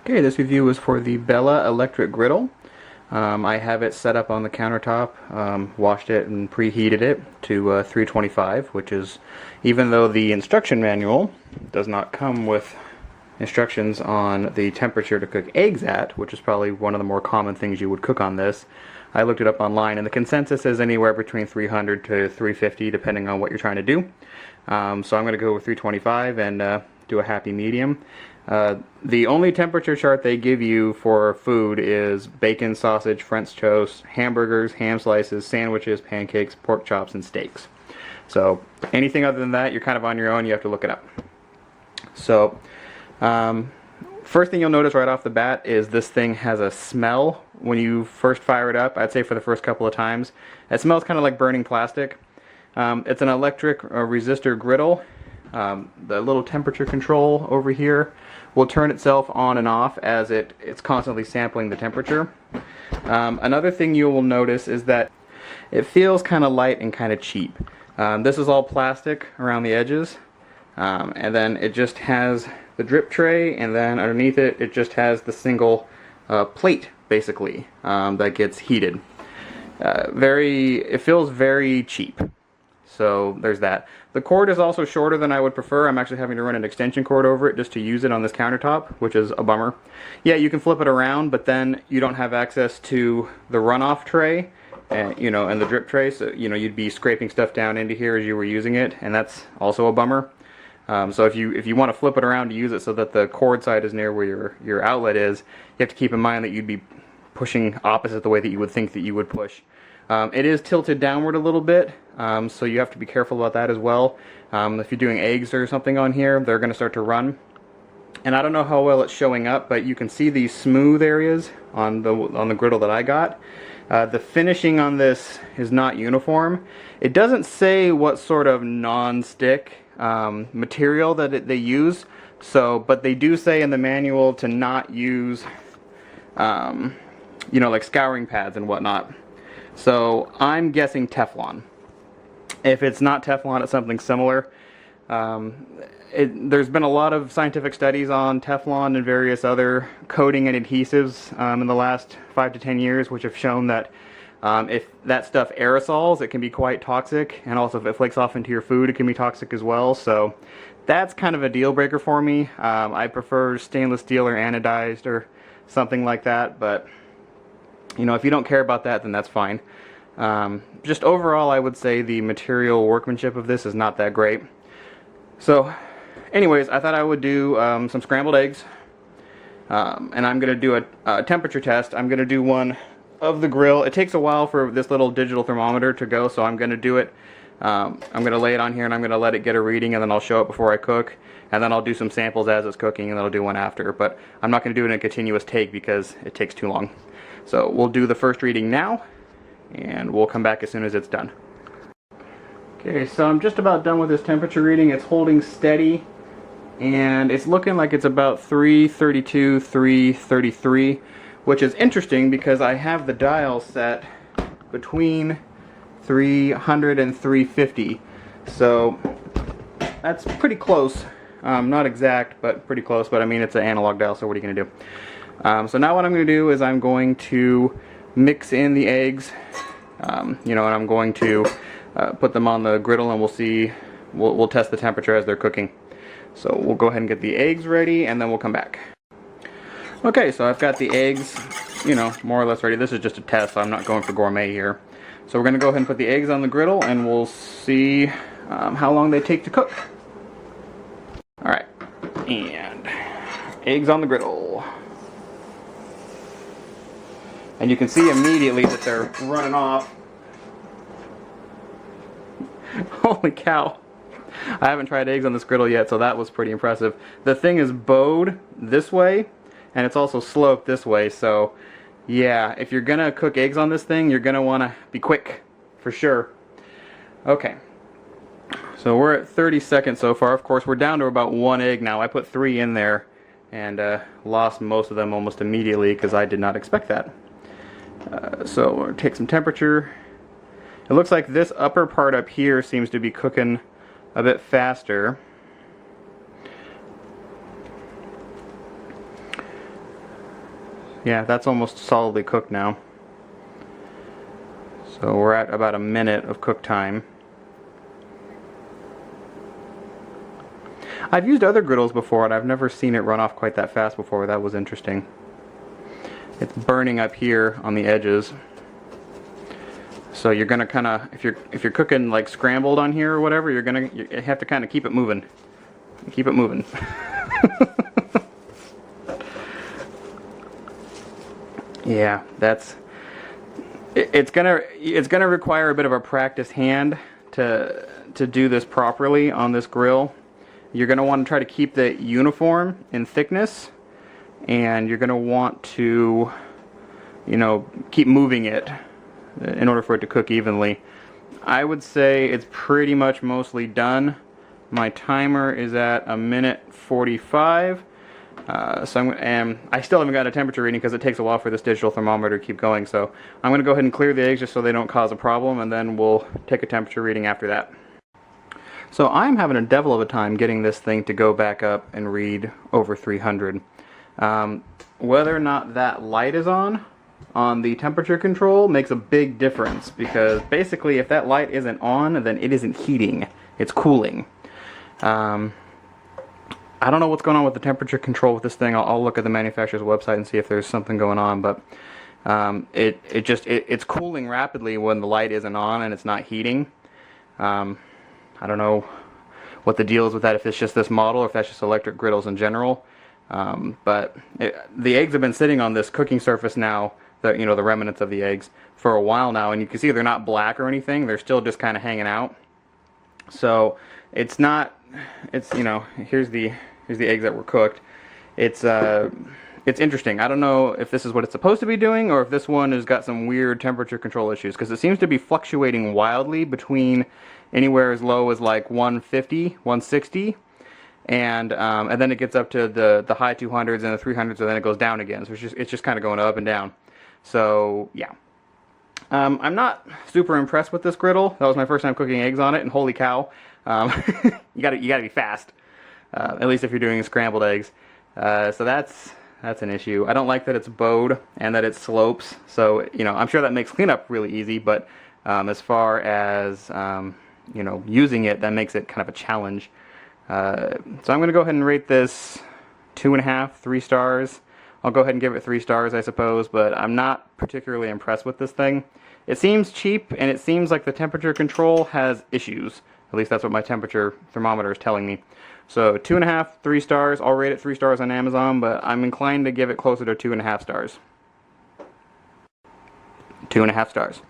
Okay, this review is for the Bella electric griddle. I have it set up on the countertop, washed it and preheated it to 325, which is, even though the instruction manual does not come with instructions on the temperature to cook eggs at, which is probably one of the more common things you would cook on this, I looked it up online and the consensus is anywhere between 300 to 350 depending on what you're trying to do. So I'm going to go with 325 and do a happy medium. The only temperature chart they give you for food is bacon, sausage, French toast, hamburgers, ham slices, sandwiches, pancakes, pork chops, and steaks. So anything other than that, you're kind of on your own. You have to look it up. So first thing you'll notice right off the bat is this thing has a smell when you first fire it up. I'd say for the first couple of times. It smells kind of like burning plastic. It's an electric resistor griddle. The little temperature control over here will turn itself on and off as it's constantly sampling the temperature. Another thing you will notice is that it feels kind of light and kind of cheap. This is all plastic around the edges, and then it just has the drip tray, and then underneath it, it just has the single plate basically that gets heated. It feels very cheap. So there's that. The cord is also shorter than I would prefer. I'm actually having to run an extension cord over it just to use it on this countertop, which is a bummer. Yeah, you can flip it around, but then you don't have access to the runoff tray, and the drip tray. So you'd be scraping stuff down into here as you were using it, and that's also a bummer. So if you want to flip it around to use it so that the cord side is near where your outlet is, you have to keep in mind that you'd be pushing opposite the way that you would think that you would push. It is tilted downward a little bit, so you have to be careful about that as well. If you're doing eggs or something on here, they're going to start to run. And I don't know how well it's showing up, but you can see these smooth areas on the griddle that I got. The finishing on this is not uniform. It doesn't say what sort of non-stick material that they use, but they do say in the manual to not use like scouring pads and whatnot. So I'm guessing Teflon. If it's not Teflon, it's something similar. There's been a lot of scientific studies on Teflon and various other coating and adhesives in the last 5 to 10 years, which have shown that if that stuff aerosols, it can be quite toxic, and also if it flakes off into your food, it can be toxic as well. So that's kind of a deal breaker for me. I prefer stainless steel or anodized or something like that, but if you don't care about that, then that's fine. Just overall, I would say the material workmanship of this is not that great. So anyways, I thought I would do some scrambled eggs, and I'm going to do a temperature test. I'm going to do one of the grill. It takes a while for this little digital thermometer to go, so I'm going to do it. I'm going to lay it on here and I'm going to let it get a reading, and then I'll show it before I cook, and then I'll do some samples as it's cooking, and then I'll do one after. But I'm not going to do it in a continuous take because it takes too long. So we'll do the first reading now, and we'll come back as soon as it's done. Okay, so I'm just about done with this temperature reading. It's holding steady, and it's looking like it's about 332, 333, which is interesting because I have the dial set between 300 and 350. So that's pretty close. Not exact, but pretty close. But I mean, it's an analog dial, so what are you going to do? So now what I'm going to do is I'm going to mix in the eggs, and I'm going to put them on the griddle, and we'll test the temperature as they're cooking. So we'll go ahead and get the eggs ready, and then we'll come back. Okay, so I've got the eggs, more or less ready. This is just a test, so I'm not going for gourmet here. So we're going to go ahead and put the eggs on the griddle, and we'll see how long they take to cook. Alright, and eggs on the griddle. And you can see immediately that they're running off. Holy cow. I haven't tried eggs on this griddle yet, so that was pretty impressive. The thing is bowed this way, and it's also sloped this way, so yeah, if you're gonna cook eggs on this thing, you're gonna wanna be quick, for sure. Okay, so we're at 30 seconds so far. Of course, we're down to about 1 egg now. I put 3 in there, and lost most of them almost immediately, because I did not expect that. So we'll take some temperature. It looks like this upper part up here seems to be cooking a bit faster. Yeah, that's almost solidly cooked now. So we're at about a minute of cook time. I've used other griddles before and I've never seen it run off quite that fast before. That was interesting. It's burning up here on the edges. So you're gonna kind of, if you're cooking like scrambled on here or whatever, you have to kind of keep it moving. Keep it moving. Yeah, it's gonna require a bit of a practiced hand to do this properly on this grill. You're gonna want to try to keep it uniform in thickness, and you're gonna want to, you know, keep moving it in order for it to cook evenly. I would say it's pretty much mostly done. My timer is at 1:45. So I still haven't got a temperature reading because it takes a while for this digital thermometer to keep going. So I'm going to go ahead and clear the eggs just so they don't cause a problem, and then we'll take a temperature reading after that. So I'm having a devil of a time getting this thing to go back up and read over 300. Whether or not that light is on the temperature control makes a big difference, because basically if that light isn't on, then it isn't heating, it's cooling. I don't know what's going on with the temperature control with this thing. I'll look at the manufacturer's website and see if there's something going on, but it's cooling rapidly when the light isn't on and it's not heating. I don't know what the deal is with that, if it's just this model or if that's just electric griddles in general. But the eggs have been sitting on this cooking surface now, the remnants of the eggs, for a while now, and you can see they're not black or anything. They're still just kind of hanging out. So here's the eggs that were cooked. It's interesting. I don't know if this is what it's supposed to be doing, or if this one has got some weird temperature control issues, because it seems to be fluctuating wildly between anywhere as low as like 150, 160, and then it gets up to the high 200s and the 300s, and then it goes down again. So it's just kind of going up and down. So yeah. I'm not super impressed with this griddle. That was my first time cooking eggs on it, and holy cow, you gotta be fast. At least if you're doing scrambled eggs. So that's an issue. I don't like that it's bowed and that it slopes. So I'm sure that makes cleanup really easy, but as far as using it, that makes it kind of a challenge. So I'm going to go ahead and rate this 2.5, 3 stars. I'll go ahead and give it 3 stars, I suppose, but I'm not particularly impressed with this thing. It seems cheap, and it seems like the temperature control has issues. At least that's what my temperature thermometer is telling me. So 2.5, 3 stars. I'll rate it 3 stars on Amazon, but I'm inclined to give it closer to 2.5 stars. 2.5 stars.